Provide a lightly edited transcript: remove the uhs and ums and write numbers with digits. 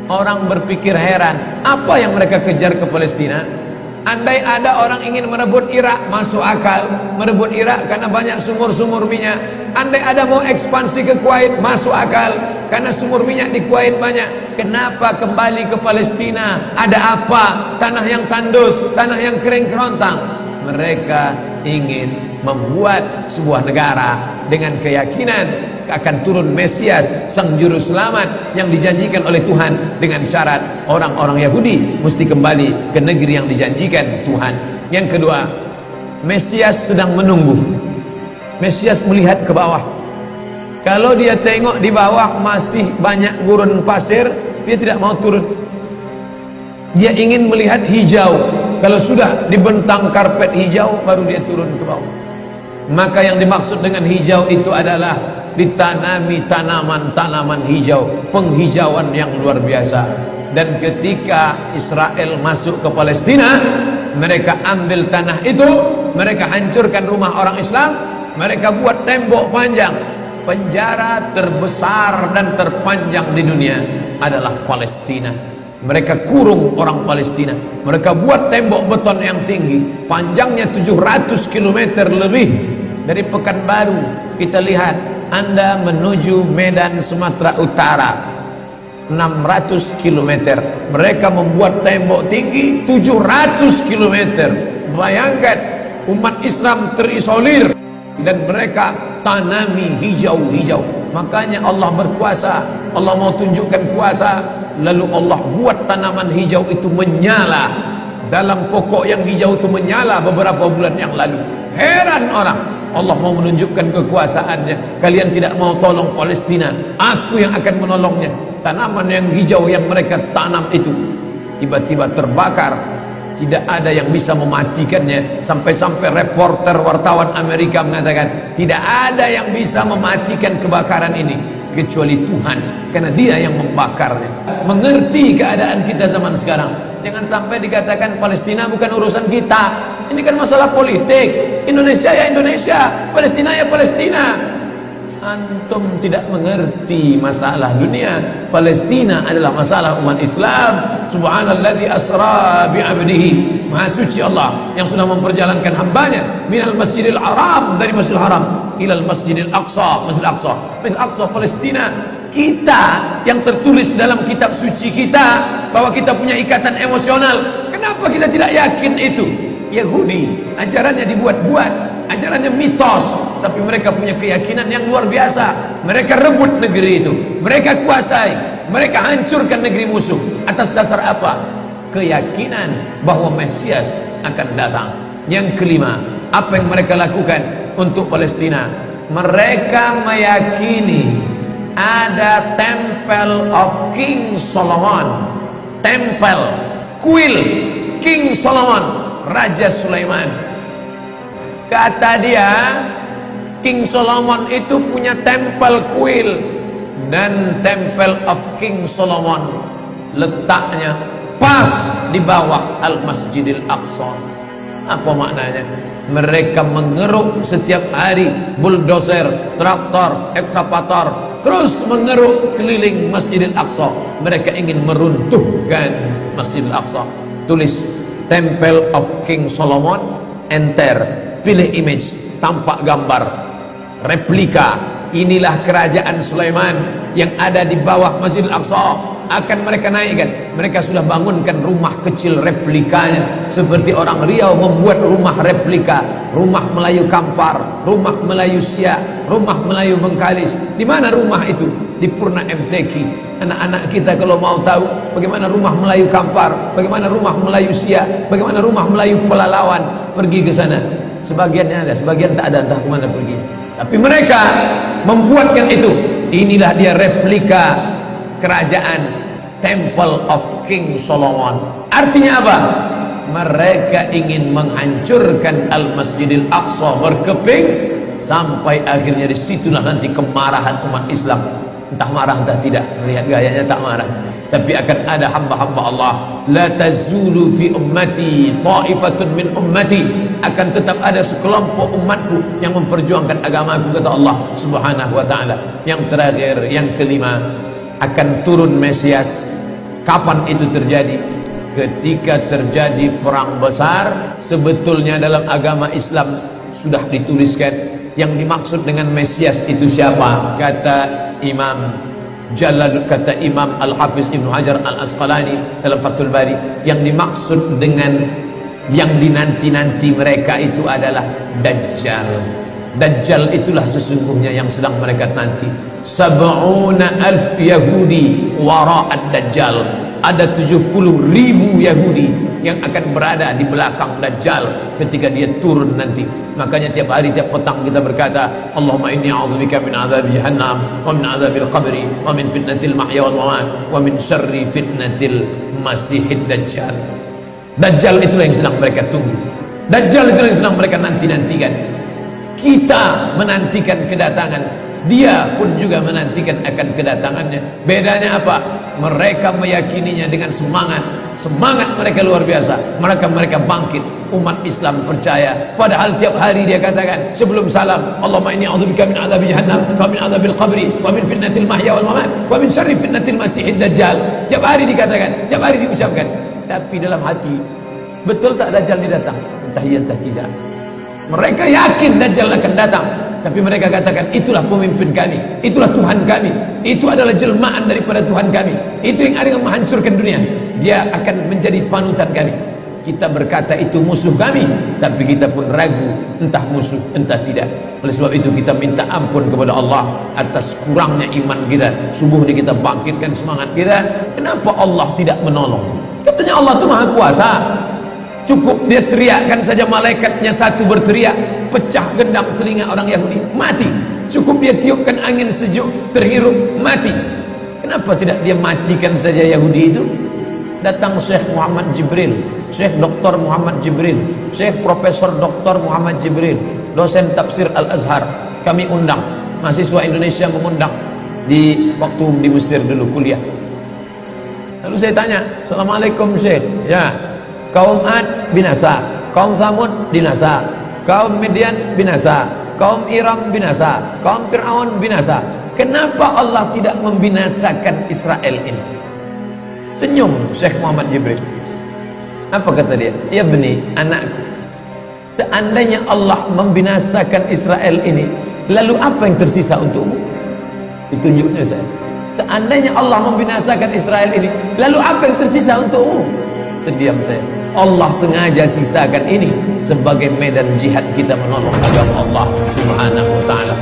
Orang berpikir heran, apa yang mereka kejar ke Palestina? Andai ada orang ingin merebut Irak, masuk akal. Merebut Irak karena banyak sumur-sumur minyak. Andai ada mau ekspansi ke Kuwait, masuk akal, karena sumur minyak di Kuwait banyak. Kenapa kembali ke Palestina? Ada apa? Tanah yang tandus, tanah yang kering kerontang. Mereka ingin membuat sebuah negara dengan keyakinan akan turun Mesias, sang juru selamat yang dijanjikan oleh Tuhan, dengan syarat orang-orang Yahudi mesti kembali ke negeri yang dijanjikan Tuhan. Yang kedua, Mesias sedang menunggu. Mesias melihat ke bawah. Kalau dia tengok di bawah masih banyak gurun pasir, dia tidak mau turun. Dia ingin melihat hijau. Kalau sudah dibentang karpet hijau, baru dia turun ke bawah. Maka yang dimaksud dengan hijau itu adalah ditanami tanaman-tanaman hijau, penghijauan yang luar biasa. Dan ketika Israel masuk ke Palestina, mereka ambil tanah itu, mereka hancurkan rumah orang Islam, mereka buat tembok panjang. Penjara terbesar dan terpanjang di dunia adalah Palestina. Mereka kurung orang Palestina. Mereka buat tembok beton yang tinggi, panjangnya 700 km lebih. Dari Pekanbaru kita lihat, Anda menuju Medan Sumatera Utara 600 km. Mereka membuat tembok tinggi 700 km. Bayangkan, umat Islam terisolir dan mereka tanami hijau-hijau. Makanya Allah berkuasa, Allah mau tunjukkan kuasa, lalu Allah buat tanaman hijau itu menyala. Dalam pokok yang hijau itu menyala beberapa bulan yang lalu. Heran orang, Allah mau menunjukkan kekuasaannya. Kalian tidak mau tolong Palestina, aku yang akan menolongnya. Tanaman yang hijau yang mereka tanam itu tiba-tiba terbakar. Tidak ada yang bisa mematikannya. Sampai-sampai reporter wartawan Amerika mengatakan, tidak ada yang bisa mematikan kebakaran ini kecuali Tuhan, karena Dia yang membakarnya. Mengerti keadaan kita zaman sekarang. Jangan sampai dikatakan Palestina bukan urusan kita. Ini kan masalah politik. Indonesia ya Indonesia, Palestina ya Palestina. Antum tidak mengerti masalah dunia. Palestina adalah masalah umat Islam. Subhanalladzi asra bi'abdihi. Maha suci Allah yang sudah memperjalankan hambanya minal masjidil haram, dari masjidil haram, ilal masjidil aqsa, masjidil aqsa. Masjidil aqsa Palestina. Kita yang tertulis dalam kitab suci kita bahwa kita punya ikatan emosional. Kenapa kita tidak yakin itu? Yahudi ajarannya dibuat-buat, ajarannya mitos, tapi mereka punya keyakinan yang luar biasa. Mereka rebut negeri itu, mereka kuasai, mereka hancurkan negeri musuh. Atas dasar apa? Keyakinan bahwa Mesias akan datang. Yang kelima, apa yang mereka lakukan untuk Palestina? Mereka meyakini ada Temple of King Solomon, tempel kuil King Solomon, Raja Sulaiman. Kata dia, King Solomon itu punya tempel kuil, dan Temple of King Solomon letaknya pas di bawah Al-Masjidil Aqsa. Apa maknanya? Mereka mengeruk setiap hari, bulldozer, traktor, ekskavator, terus mengeruk keliling Masjidil Aqsa. Mereka ingin meruntuhkan Masjidil Aqsa. Tulis Temple of King Solomon, enter, pilih image, tampak gambar replika. Inilah kerajaan Sulaiman yang ada di bawah Masjidil Aqsa. Akan mereka naikkan. Mereka sudah bangunkan rumah kecil replikanya, seperti orang Riau membuat rumah replika, rumah Melayu Kampar, rumah Melayu Siak, rumah Melayu Bengkalis. Di mana rumah itu? Di Purna MTQ. Anak-anak kita kalau mau tahu bagaimana rumah Melayu Kampar, bagaimana rumah Melayu Siak, bagaimana rumah Melayu Pelalawan, pergi ke sana. Sebagiannya ada, sebagian tak ada, entah kemana pergi. Tapi mereka membuatkan itu. Inilah dia replika kerajaan Temple of King Solomon. Artinya apa? Mereka ingin menghancurkan Al-Masjidil Aqsa berkeping, sampai akhirnya disitulah nanti kemarahan umat Islam. Entah marah entah tidak, melihat gayanya tak marah. Tapi akan ada hamba-hamba Allah, la tazulu fi ummati ta'ifatun min ummati, akan tetap ada sekelompok umatku yang memperjuangkan agamaku, kata Allah Subhanahu wa ta'ala. Yang terakhir, yang kelima, akan turun Mesias. Kapan itu terjadi? Ketika terjadi perang besar. Sebetulnya dalam agama Islam sudah dituliskan yang dimaksud dengan Mesias itu siapa. Kata Imam Al-Hafiz Ibnu Hajar Al-Asqalani dalam Fathul Bari, yang dimaksud dengan yang dinanti-nanti mereka itu adalah Dajjal. Dajjal itulah sesungguhnya yang sedang mereka nanti. 70,000 Yahudi wara'ad Dajjal. Ada 70.000 Yahudi yang akan berada di belakang Dajjal ketika dia turun nanti. Makanya tiap hari, tiap petang kita berkata, Allahumma inni a'udzubika min adzabi jahannam wa min adzabil qabri wa min fitnatil mahya wal mamat wa min syarri fitnatil masihid Dajjal. Dajjal itulah yang sedang mereka tunggu. Dajjal itulah yang sedang mereka nanti-nantikan. Kita menantikan kedatangan, dia pun juga menantikan akan kedatangannya. Bedanya apa? Mereka meyakininya dengan semangat. Semangat mereka luar biasa. Mereka bangkit. Umat Islam percaya. Padahal tiap hari dia katakan sebelum salam, Allahumma inni a'udzubika min adzabi jahannam wa min adzabil qabri wa min fitnatil mahya wal mamat wa min syarri fitnatil masihid Dajjal. Tiap hari dikatakan, tiap hari diucapkan. Tapi dalam hati, betul tak Dajjal ini datang? Entah iya entah tidak. Mereka yakin Dajjal akan datang, tapi mereka katakan itulah pemimpin kami, itulah Tuhan kami, itu adalah jelmaan daripada Tuhan kami, itu yang akan menghancurkan dunia, dia akan menjadi panutan kami. Kita berkata itu musuh kami, tapi kita pun ragu entah musuh entah tidak. Oleh sebab itu kita minta ampun kepada Allah atas kurangnya iman kita. Subuh ini kita bangkitkan semangat kita. Kenapa Allah tidak menolong? Katanya Allah itu maha kuasa. Cukup dia teriakkan saja, malaikatnya satu berteriak, pecah gendang telinga orang Yahudi, mati. Cukup dia tiupkan angin sejuk, terhirup, mati. Kenapa tidak dia matikan saja Yahudi itu? Datang Syekh Muhammad Jibril, Syekh Dr. Muhammad Jibril, Syekh Profesor Dr. Muhammad Jibril, dosen tafsir Al-Azhar. Kami undang, mahasiswa Indonesia mengundang di waktu di Mesir dulu kuliah. Lalu saya tanya, Assalamualaikum Syekh. Ya, kaum Ad binasa, kaum Samud binasa, kaum Midian binasa, kaum Iram binasa, kaum Fir'aun binasa. Kenapa Allah tidak membinasakan Israel ini? Senyum Syekh Muhammad Jibril. Apa kata dia? Ya beni, anakku, seandainya Allah membinasakan Israel ini, lalu apa yang tersisa untukmu? Ditunjuknya saya. Seandainya Allah membinasakan Israel ini, lalu apa yang tersisa untukmu? Terdiam saya. Allah sengaja sisakan ini sebagai medan jihad kita menolong agama Allah Subhanahu wa ta'ala.